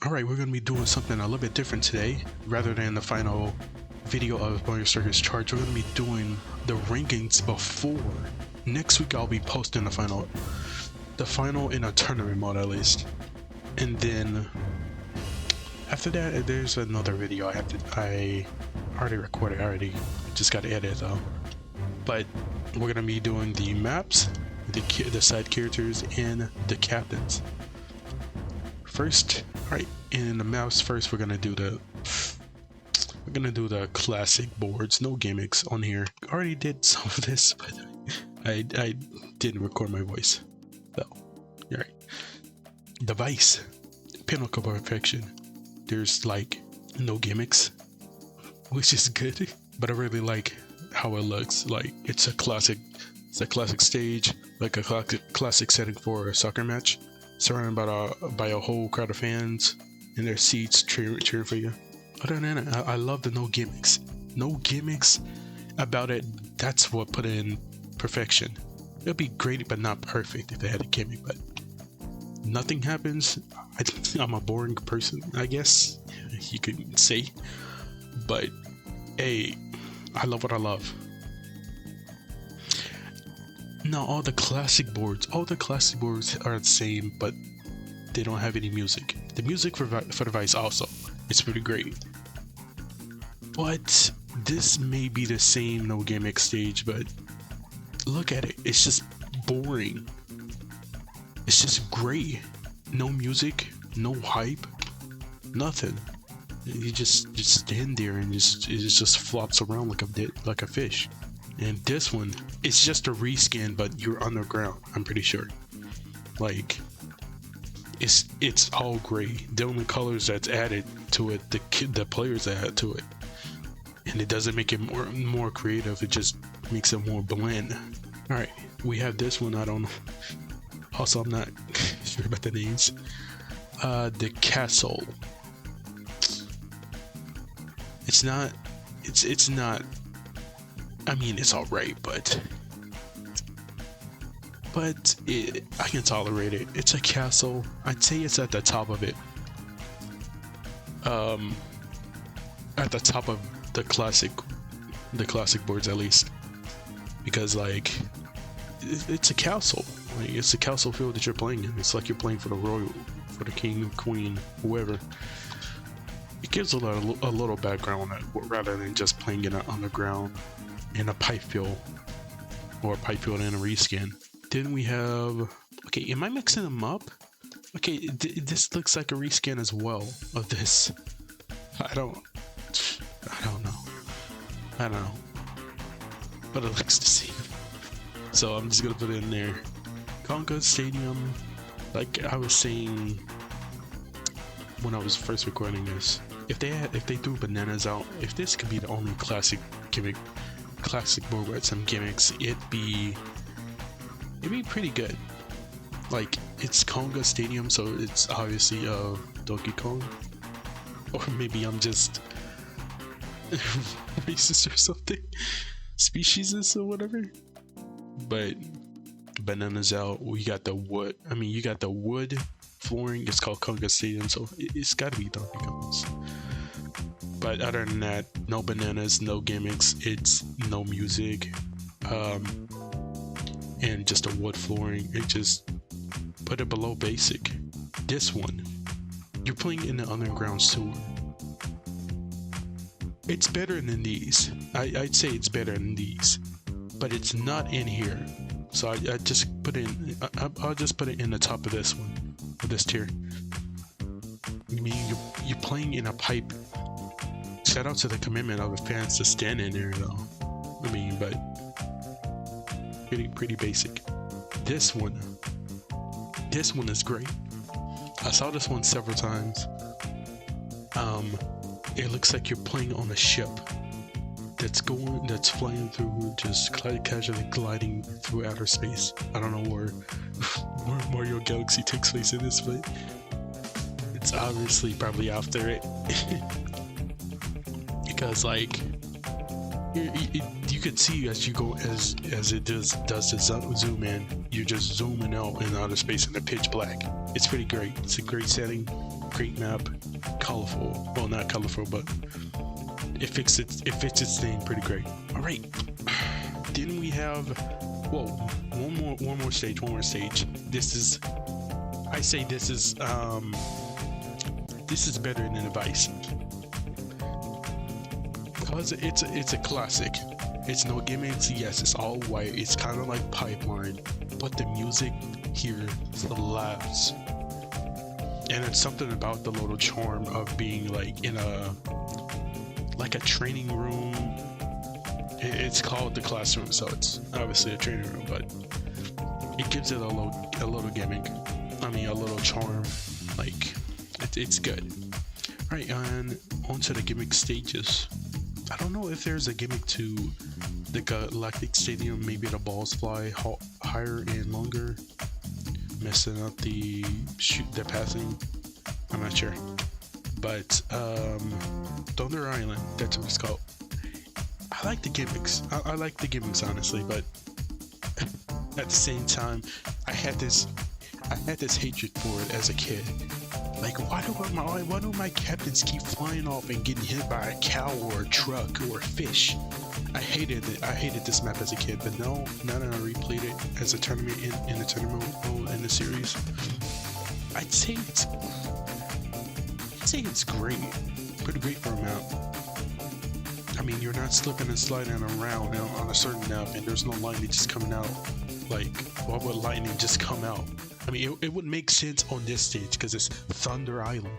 Alright, we're going to be doing something a little bit different today. Rather than the final video of Mario Circus Charge, we're going to be doing the rankings before. Next week I'll be posting the final in a tournament mode at least. And then after that there's another video I already recorded, I just got to edit though. But we're going to be doing the maps, the side characters, and the captains. First, alright, in the maps first we're gonna do the classic boards, no gimmicks on here. Already did some of this, but I didn't record my voice. So, alright. Device, pinnacle perfection. There's like no gimmicks, which is good, but I really like how it looks. Like it's a classic stage, like a classic setting for a soccer match. Surrounded by a whole crowd of fans in their seats cheering for you. Other than that, I love the no gimmicks. No gimmicks about it. That's what put in perfection. It'd be great, but not perfect if they had a gimmick. But nothing happens. I'm a boring person, I guess you could say. But hey, I love what I love. Now all the classic boards are the same, but they don't have any music. The music for Device also, it's pretty great. But this may be the same no gimmick stage, but look at it, it's just boring. It's just gray. No music, no hype, nothing. You just stand there and it just flops around like a fish. And this one, it's just a reskin, but you're underground, I'm pretty sure. Like, it's all gray. The only colors that's added to it, the players add to it. And it doesn't make it more creative, it just makes it more bland. Alright, we have this one, I don't know. Also, I'm not sure about the names. The castle. It's not, I mean, it's alright, but I can tolerate it. It's a castle. I'd say it's at the top of it. At the top of the classic boards at least, because like it's a castle. Like it's a castle field that you're playing in. It's like you're playing for the king, queen, whoever. It gives a little background rather than just playing it underground in a pipe field, or a pipe field and a reskin. Then we have, okay, am I mixing them up? Okay, this looks like a reskin as well of this. I don't know, but it looks the same. So I'm just gonna put it in there. Conga Stadium, like I was saying when I was first recording this, if they threw bananas out, if this could be the only classic board with some gimmicks, it'd be pretty good. Like, it's Conga Stadium, so it's obviously Donkey Kong, or maybe I'm just racist or something, speciesist or whatever. But bananas out. We got the wood. I mean, you got the wood flooring. It's called Conga Stadium, so it's got to be Donkey Kong's. But other than that, no bananas, no gimmicks, it's no music, and just a wood flooring. It just put it below basic. This one, you're playing in the underground sewer. It's better than these. I'd say it's better than these, but it's not in here. So I just put it in. I'll just put it in the top of this one, of this tier. I mean, you're playing in a pipe. Shout out to the commitment of the fans to stand in there though. I mean, but pretty basic. This one is great. I saw this one several times. It looks like you're playing on a ship that's flying through, just casually gliding through outer space. I don't know where Mario Galaxy takes place in this, but it's obviously probably after it. Because like you could see as you go, as it does the zoom in, you're just zooming out in outer space in the pitch black. It's pretty great. It's a great setting. great map, colorful. Well, not colorful, but it fits its thing pretty great. All right, then we have, whoa, one more stage. This is, I say this is better than Vice, because it's a classic. It's no gimmicks. Yes, it's all white. It's kind of like Pipeline, but the music here slaps. And it's something about the little charm of being like in a training room. It's called the classroom, so it's obviously a training room, but it gives it a little gimmick. I mean, a little charm. Like it's good. All right, and onto the gimmick stages. I don't know if there's a gimmick to the Galactic Stadium. Maybe the balls fly higher and longer, messing up the passing. I'm not sure, but Thunder Island, that's what it's called. I like the gimmicks. I like the gimmicks, honestly, but at the same time, I had this hatred for it as a kid. Like, why do my captains keep flying off and getting hit by a cow or a truck or a fish? I hated it. I hated this map as a kid, but now that I replayed it as a tournament in the tournament mode in the series, I'd say it's great. Pretty great for a map. I mean, you're not slipping and sliding around on a certain map, and there's no lightning just coming out. Like, why would lightning just come out? I mean, it would make sense on this stage because it's Thunder Island,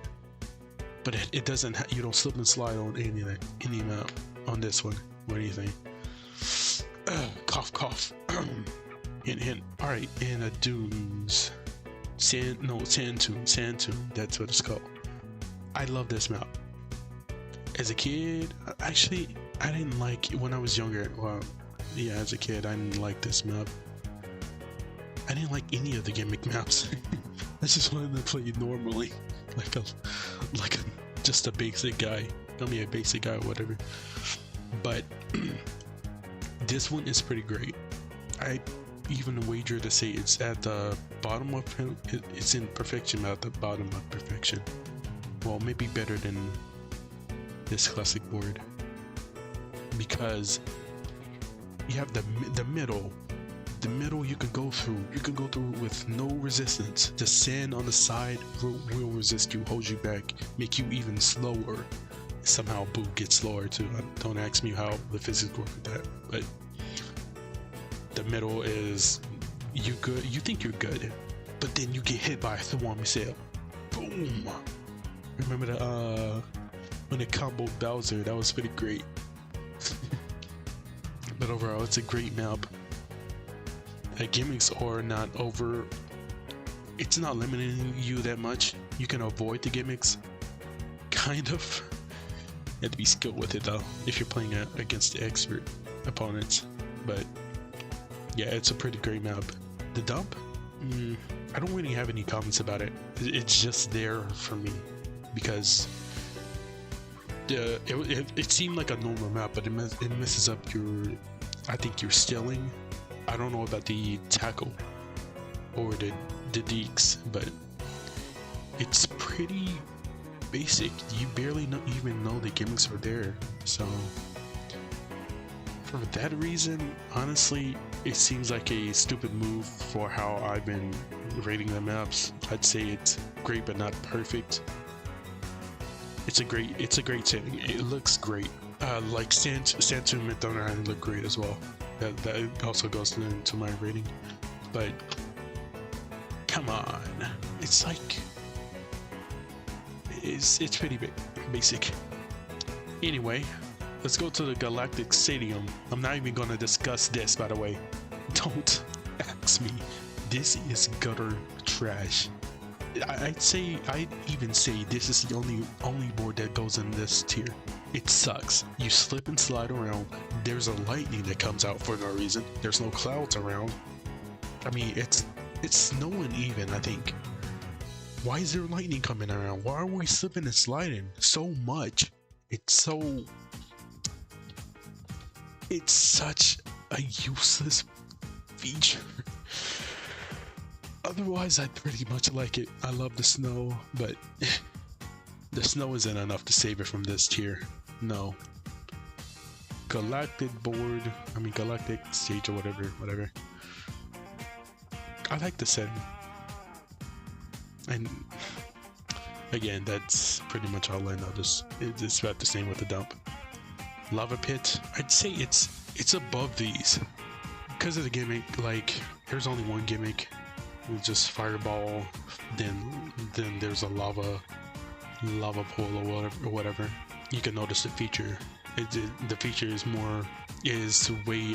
but it doesn't. You don't slip and slide on any map on this one. What do you think? Cough, cough. Hint, hint. All right, and Dunes, Sand Tune. That's what it's called. I love this map. As a kid, actually, I didn't like it when I was younger. Well, yeah, as a kid, I didn't like this map. I didn't like any of the gimmick maps. I just wanted to play normally, like just a basic guy. I mean, a basic guy or whatever. But this one is pretty great. I even wager to say it's at the bottom of it's in perfection, at the bottom of perfection. Well, maybe better than this classic board, because you have the middle. The middle you can go through. You can go through with no resistance. The sand on the side will resist you, hold you back, make you even slower. Somehow Boo gets slower too. Don't ask me how the physics work with that. But the middle is you good. You think you're good, but then you get hit by a swarm missile. Boom! Remember the when it comboed Bowser? That was pretty great. But overall, it's a great map. Gimmicks are not over. It's not limiting you that much. You can avoid the gimmicks, kind of. You have to be skilled with it though if you're playing against the expert opponents. But yeah, it's a pretty great map. The dump? I don't really have any comments about it. It's just there for me because it seemed like a normal map, but it messes up I think your stealing. I don't know about the tackle or the deeks, but it's pretty basic. You barely even know the gimmicks are there. So for that reason, honestly, it seems like a stupid move for how I've been rating the maps. I'd say it's great, but not perfect. It's a great setting. It looks great. Like Sand Tune and Thunder Island look great as well. That also goes into my rating. But come on, it's like it's pretty basic. Anyway, let's go to the Galactic Stadium. I'm not even gonna discuss this, by the way. Don't ask me. This is gutter trash. I'd even say this is the only board that goes in this tier. It sucks. You slip and slide around. There's a lightning that comes out for no reason. There's no clouds around. I mean, it's snowing even, I think. Why is there lightning coming around? Why are we slipping and sliding so much? It's such a useless feature. Otherwise, I pretty much like it. I love the snow, but The snow isn't enough to save it from this tier. No. Galactic stage or whatever. I like the setting. And again, that's pretty much all I know. It's about the same with the dump. Lava pit, I'd say it's above these. Because of the gimmick, like, there's only one gimmick. It's just fireball, then there's a lava pool or whatever. You can notice the feature. The feature is more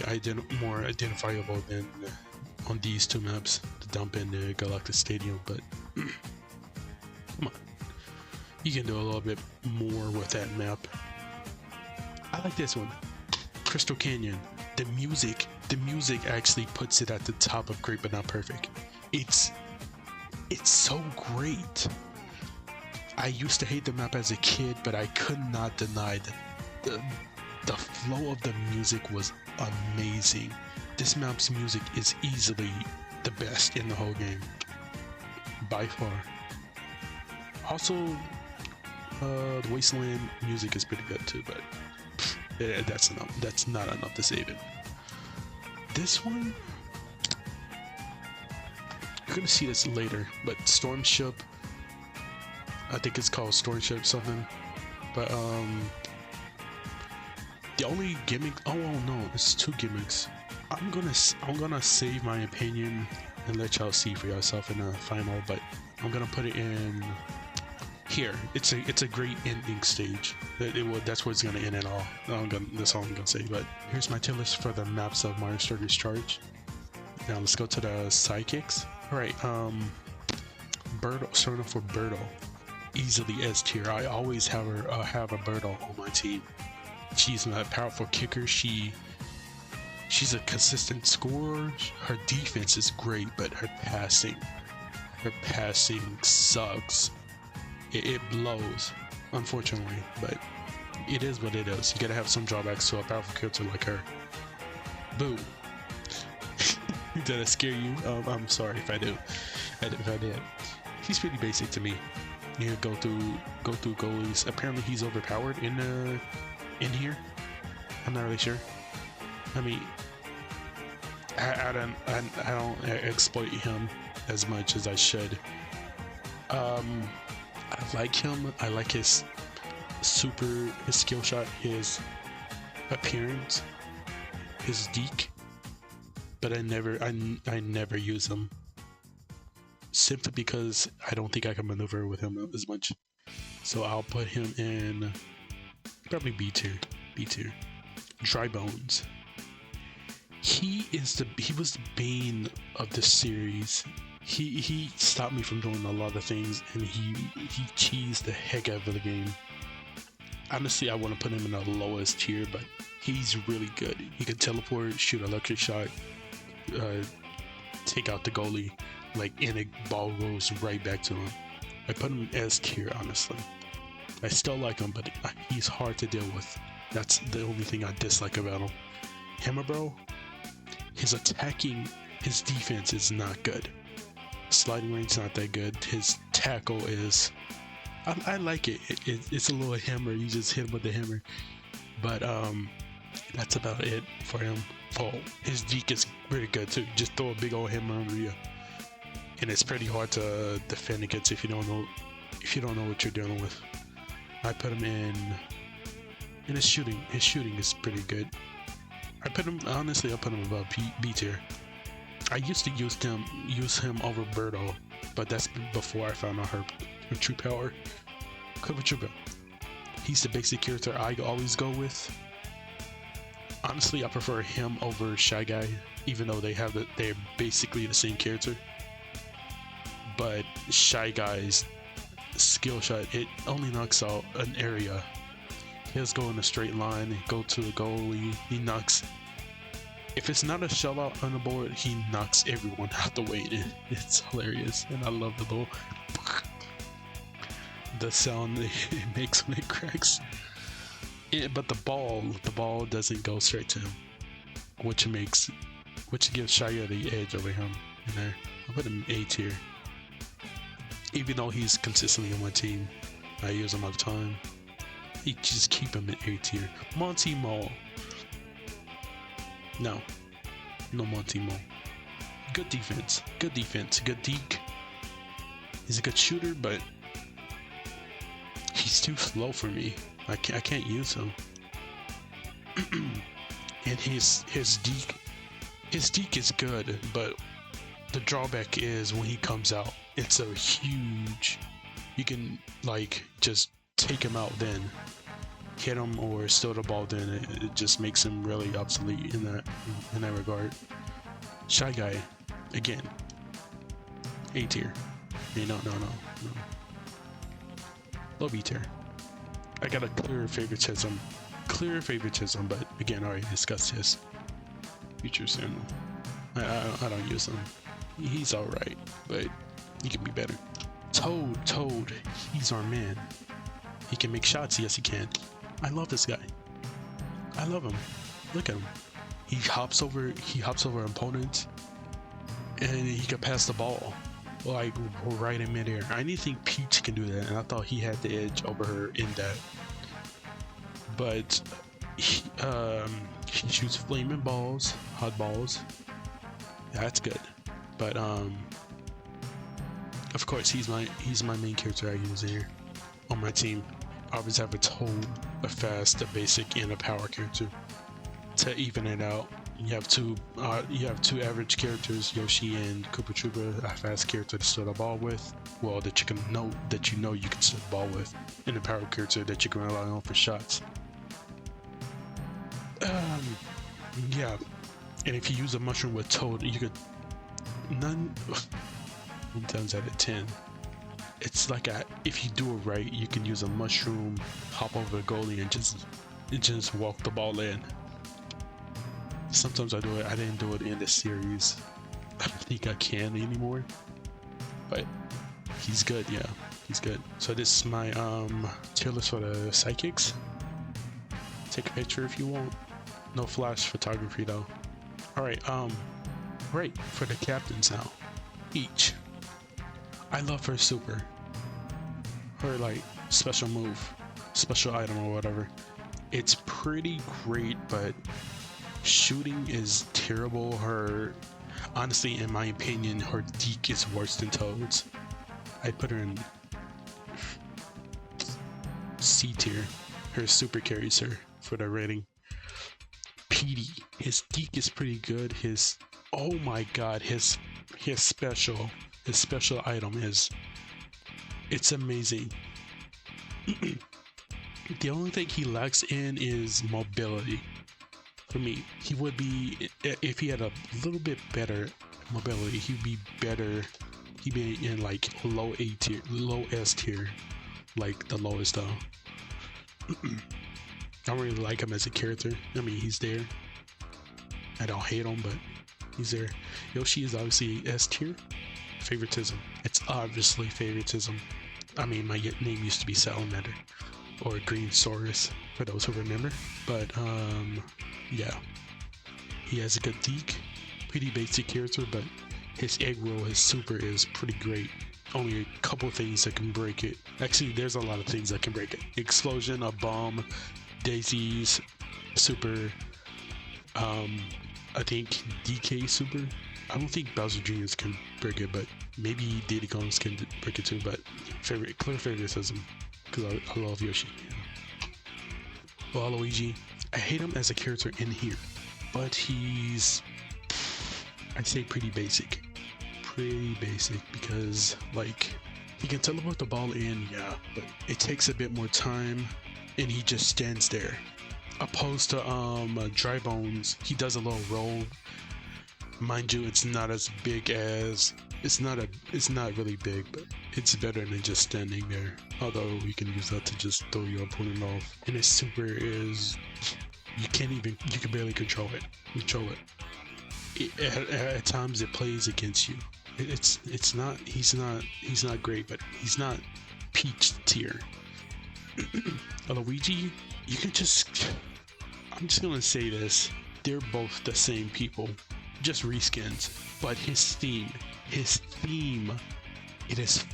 identifiable than on these two maps, the dump and the Galactic Stadium. But come on, you can do a little bit more with that map. I like this one, Crystal Canyon. The music actually puts it at the top of great but not perfect. It's so great. I used to hate the map as a kid, but I could not deny that the flow of the music was amazing. This map's music is easily the best in the whole game, by far. Also, the Wasteland music is pretty good too, but that's enough. That's not enough to save it. This one, you're gonna see this later, but Storm Ship, I think it's called Storm Ship something, but the only gimmick, oh no, it's two gimmicks. I'm gonna save my opinion and let y'all see for yourself in the final, but I'm gonna put it in here. It's a great ending stage. That's where it's gonna end it all. That's all I'm gonna say. But here's my tier list for the maps of Mario Strikers Charge. Now let's go to the sidekicks. All right, Birdo, starting off for Birdo, easily S tier. I always have a Birdo on my team. She's a powerful kicker. She's a consistent scorer. Her defense is great, but her passing sucks. It blows, unfortunately, but it is what it is. You gotta have some drawbacks to a powerful character like her. Boo. Did I scare you? I'm sorry if I do. If I did. He's pretty basic to me. You go through goalies. Apparently he's overpowered in here. I'm not really sure. I mean, I don't exploit him as much as I should. I like him. I like his skill shot, his appearance, his deke, but I never use him simply because I don't think I can maneuver with him as much. So I'll put him in probably B tier. Dry Bones. He was the bane of the series. He stopped me from doing a lot of things, and he cheesed the heck out of the game. Honestly, I want to put him in the lowest tier, but he's really good. He can teleport, shoot electric shot, take out the goalie, and a ball goes right back to him. I put him in S tier, honestly. I still like him, but he's hard to deal with. That's the only thing I dislike about him. Hammer Bro, his defense is not good. Sliding range is not that good. His tackle is, I like it. It's a little hammer. You just hit him with the hammer. But that's about it for him. Oh, his deke is pretty good too. Just throw a big old hammer on you, and it's pretty hard to defend against if you don't know what you're dealing with. I put him in his shooting. His shooting is pretty good. I put him above B tier. I used to use him over Birdo, but that's before I found out her true power. He's the basic character I always go with. Honestly, I prefer him over Shy Guy, even though they're basically the same character. But Shy Guy's skill shot, it only knocks out an area. He'll go in a straight line and go to the goalie. He knocks. If it's not a shutout on the board, he knocks everyone out the way. It's hilarious, and I love the sound it makes when it cracks. But the ball doesn't go straight to him, which gives Shia the edge over him in there. I'll put him A tier, even though he's consistently on my team. I use him all the time. You just keep him in A tier. Monty Mole. No Monty Mole. Good defense, good deke. He's a good shooter, but he's too slow for me. I can't use him. And his deke is good, but the drawback is when he comes out, it's a huge. You can like just take him out, then hit him or steal the ball. Then it just makes him really obsolete in that regard. Shy Guy, again, A tier. Hey, no. Low B tier. I got a clear favoritism, but again, I already discussed his features, and I don't use him. He's alright, but he can be better. Toad, he's our man. He can make shots, yes he can. I love this guy. I love him. Look at him. He hops over opponents, and he can pass the ball like right in midair. I didn't think Peach can do that, and I thought he had the edge over her in that. But he shoots flaming balls, hot balls. Yeah, that's good. But of course he's my main character I use here on my team. I always have a Toad, a fast, a basic, and a power character to even it out. You have two average characters, Yoshi and Koopa Troopa, a fast character to steal the ball with. Well, that you know you can steal the ball with, and a power character that you can rely on for shots. Yeah, and if you use a mushroom with Toad, you could 9 times out of 10. It's like if you do it right, you can use a mushroom, hop over the goalie, and just walk the ball in. Sometimes I do it. I didn't do it in this series. I don't think I can anymore. But he's good, yeah. He's good. So this is my tier list for the sidekicks. Take a picture if you want. No flash photography though. Alright, right, for the captains now. Each. I love her super. Her like special move, special item or whatever. It's pretty great, but shooting is terrible. Her, honestly, in my opinion, her deke is worse than Toad's. I put her in C tier. Her super carries her for the rating. Petey, his deke is pretty good. Oh my god, his special item it's amazing. The only thing he lacks in is mobility. For me, he would be, if he had a little bit better mobility, he'd be better. He'd be in like low A tier, low S tier, like the lowest though. I don't really like him as a character. I mean, he's there. I don't hate him, but he's there. Yoshi is obviously S tier. Favoritism. It's obviously favoritism. I mean, my name used to be Salamander or Green Saurus for those who remember. But yeah, he has a good deke. Pretty basic character, but his egg roll, his super is pretty great. Only a couple things that can break it. Actually, there's a lot of things that can break it. Explosion, a bomb, daisies, super. I think DK super. I don't think Bowser Jr. can break it, but maybe Diddy Kong's can break it too. But clear favoritism, because I love Yoshi. Well, Luigi, I hate him as a character in here, but he's, I'd say, pretty basic. Pretty basic, because like he can teleport the ball in, yeah, but it takes a bit more time, and he just stands there. Opposed to Dry Bones, he does a little roll. Mind you, it's not as big as it's not really big, but it's better than just standing there. Although you can use that to just throw your opponent off. And his super is you can barely control it. At times it plays against you. He's not great, but he's not Peach tier. Luigi, you can I'm just gonna say this, they're both the same people, just reskins, but his theme, it is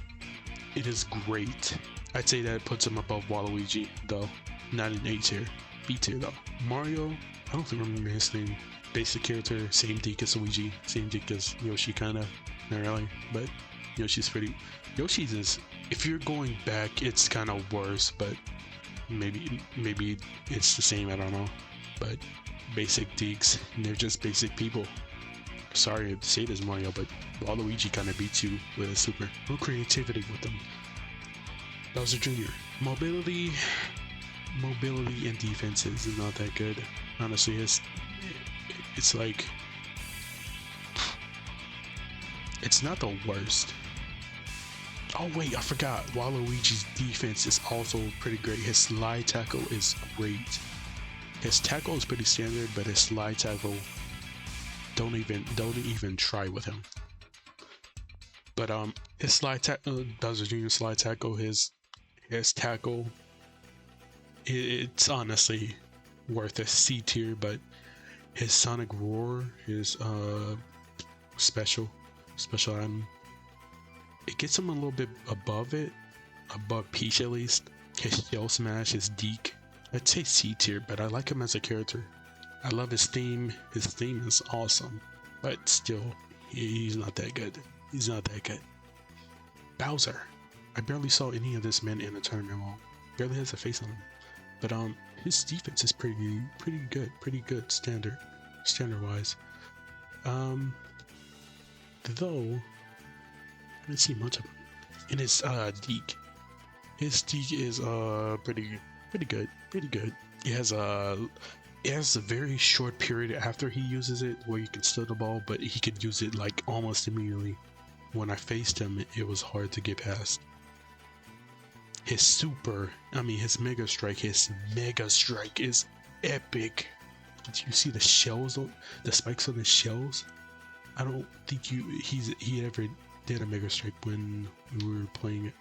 great. I'd say that puts him above Waluigi, though. Not in A tier. B tier, though. Mario, I don't remember his name. Basic character, same deck as Luigi, same deck as Yoshi, kinda. Not really, but Yoshi's pretty. Yoshi's is, if you're going back, it's kind of worse, but maybe it's the same, I don't know. But basic decks, they're just basic people. Sorry to say this, Mario, but Waluigi kind of beats you with a super. No creativity with them. Bowser Jr. Mobility and defense is not that good. Honestly, it's like, it's not the worst. Oh wait, I forgot. Waluigi's defense is also pretty great. His slide tackle is great. His tackle is pretty standard, but his slide tackle, don't even try with him. But his slide tackle, Bowser Jr. slide tackle, his tackle, it's honestly worth a C tier. But his Sonic Roar, his special item, it gets him a little bit above Peach at least. His Shell Smash, his Deke, I'd say C tier, but I like him as a character. I love his theme. His theme is awesome, but still, he's not that good. He's not that good. Bowser, I barely saw any of this man in a tournament. Well, barely has a face on him, but his defense is pretty good standard wise. Though I didn't see much of him. And his Deke. His Deke is pretty good. It has a very short period after he uses it where you can steal the ball, but he could use it like almost immediately. When I faced him, it was hard to get past. His Mega Strike is epic. Did you see the shells, the spikes on the shells? I don't think he ever did a Mega Strike when we were playing it,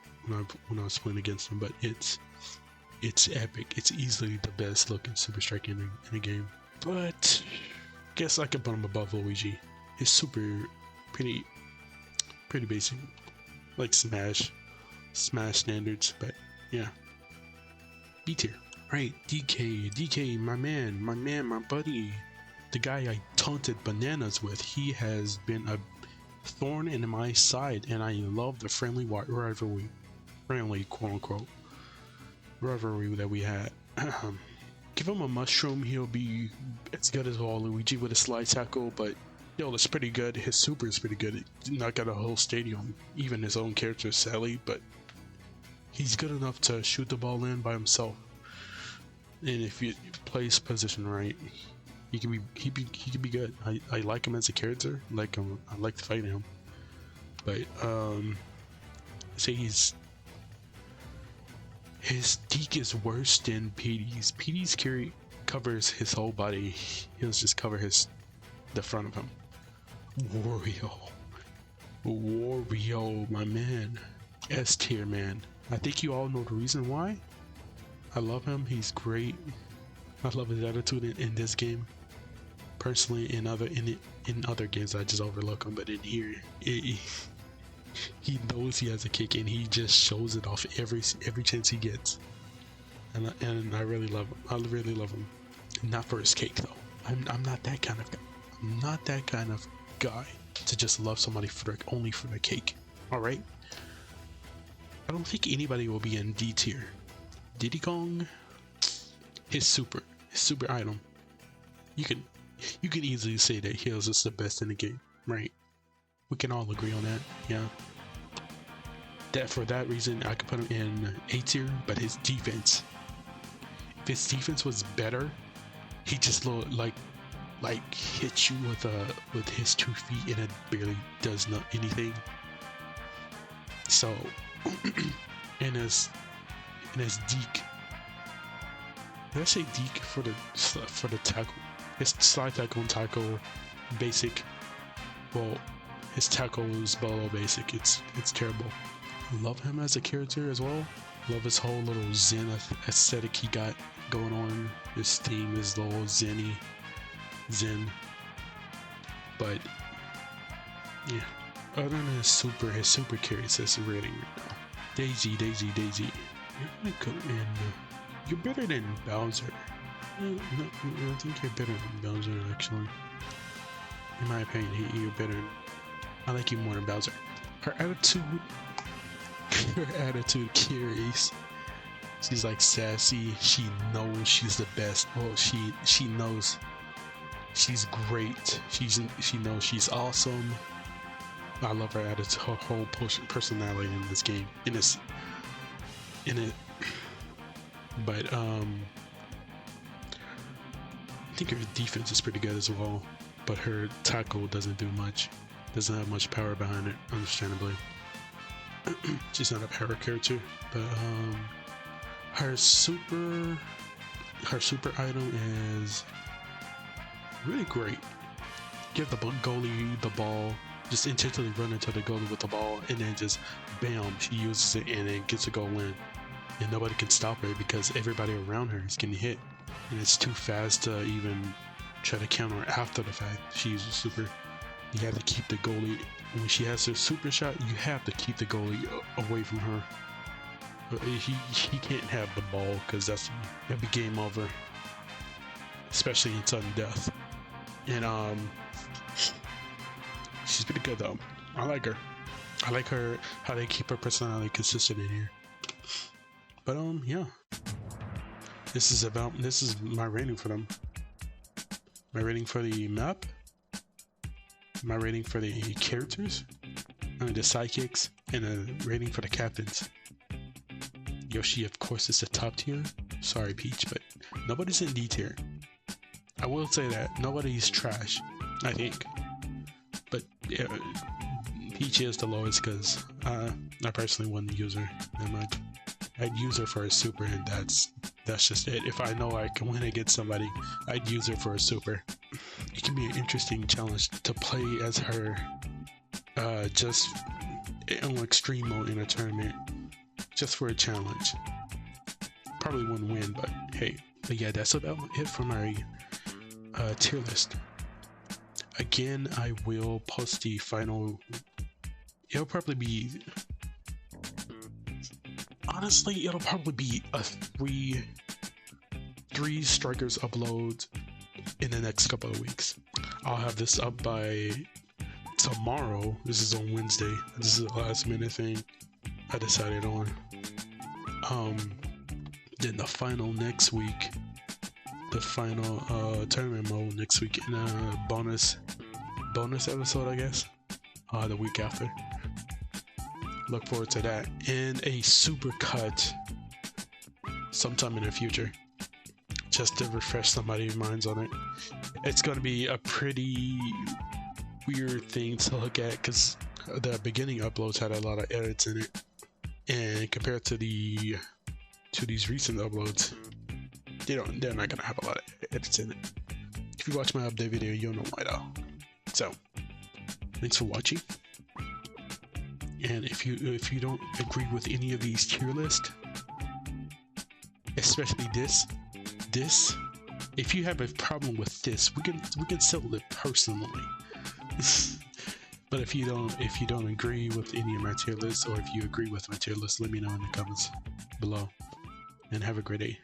when I was playing against him, but it's epic. It's easily the best looking Super Strike in the game. But guess I could put him above Luigi. His super pretty basic, like Smash standards, but yeah. B tier. Right, DK, my man, my buddy, the guy I taunted bananas with. He has been a thorn in my side, and I love the friendly quote unquote rivalry that we had. Give him a mushroom, he'll be as good as Waluigi with a slide tackle, but yo, that's pretty good. His super is pretty good. He knocked out a whole stadium, even his own character Sally, but he's good enough to shoot the ball in by himself. And if you play his position right, he can be good. I like him as a character. I like to fight him. But say his Deke is worse than Petey's. Petey's covers his whole body. He'll just cover the front of him. Wario, my man. S tier, man. I think you all know the reason why. I love him. He's great. I love his attitude in this game. Personally, in other games, I just overlook him, but in here, he knows he has a kick, and he just shows it off every chance he gets. And I really love him. I really love him. Not for his cake though. I'm not that kind of guy. I'm not that kind of guy to just love somebody only for the cake. All right. I don't think anybody will be in D tier. Diddy Kong, his super item. You can easily say that Hills is the best in the game, right? We can all agree on that, yeah. For that reason, I could put him in A tier, but his defense. If his defense was better, he just like hits you with his 2 feet and it barely does anything. So, in his Deke. Did I say Deke for the tackle? His slide tackle and tackle basic. Well, his tackle is below basic. It's terrible. Love him as a character as well. Love his whole little Zen aesthetic he got going on. His theme is little Zen. But yeah, other than his super carries this rating right now. Daisy. You're gonna go in. You're better than Bowser. No, I think you're better than Bowser, actually. In my opinion, you're better. I like you more than Bowser. Her attitude carries. She's like sassy. She knows she's the best. Oh, she knows she's great. She knows she's awesome. I love her attitude, her whole personality in this game. In it. But I think her defense is pretty good as well. But her tackle doesn't do much. Doesn't have much power behind it, understandably. She's not a power character, but her super item is really great. Give the goalie the ball, just intentionally run into the goalie with the ball, and then just bam, she uses it and then gets a goal in. And nobody can stop her because everybody around her is getting hit, and it's too fast to even try to counter after the fact. She uses super. You have to keep the goalie, when she has her super shot, you have to keep the goalie away from her. He can't have the ball because that'd be game over, especially in sudden death. And she's pretty good though. I like her. I like her, how they keep her personality consistent in here. But yeah, this is my rating for them. My rating for the map, my rating for the characters, and the sidekicks, and a rating for the captains. Yoshi, of course, is the top tier. Sorry, Peach, but nobody's in D tier. I will say that nobody's trash, I think. But yeah, Peach is the lowest because I personally wouldn't use her that much. I'd use her for a super, and that's just it. If I know I can win against somebody, I'd use her for a super. It can be an interesting challenge to play as her, just on extreme mode in a tournament, just for a challenge. Probably wouldn't win, but hey. But yeah, that's about it for my tier list. Again, I will post the final. It'll probably be. Honestly, it'll probably be a three strikers upload in the next couple of weeks. I'll have this up by tomorrow. This is on Wednesday. This is a last minute thing I decided on. Then the final next week. The final tournament mode next week in a bonus episode, I guess. The week after. Look forward to that, and a super cut sometime in the future, just to refresh somebody's minds on it. It's going to be a pretty weird thing to look at because the beginning uploads had a lot of edits in it, and compared to these recent uploads, they're not going to have a lot of edits in it. If you watch my update video, you'll know why though. So, thanks for watching. And if you don't agree with any of these tier lists, especially this, if you have a problem with this, we can settle it personally. But if you don't agree with any of my tier lists, or if you agree with my tier list, let me know in the comments below. And have a great day.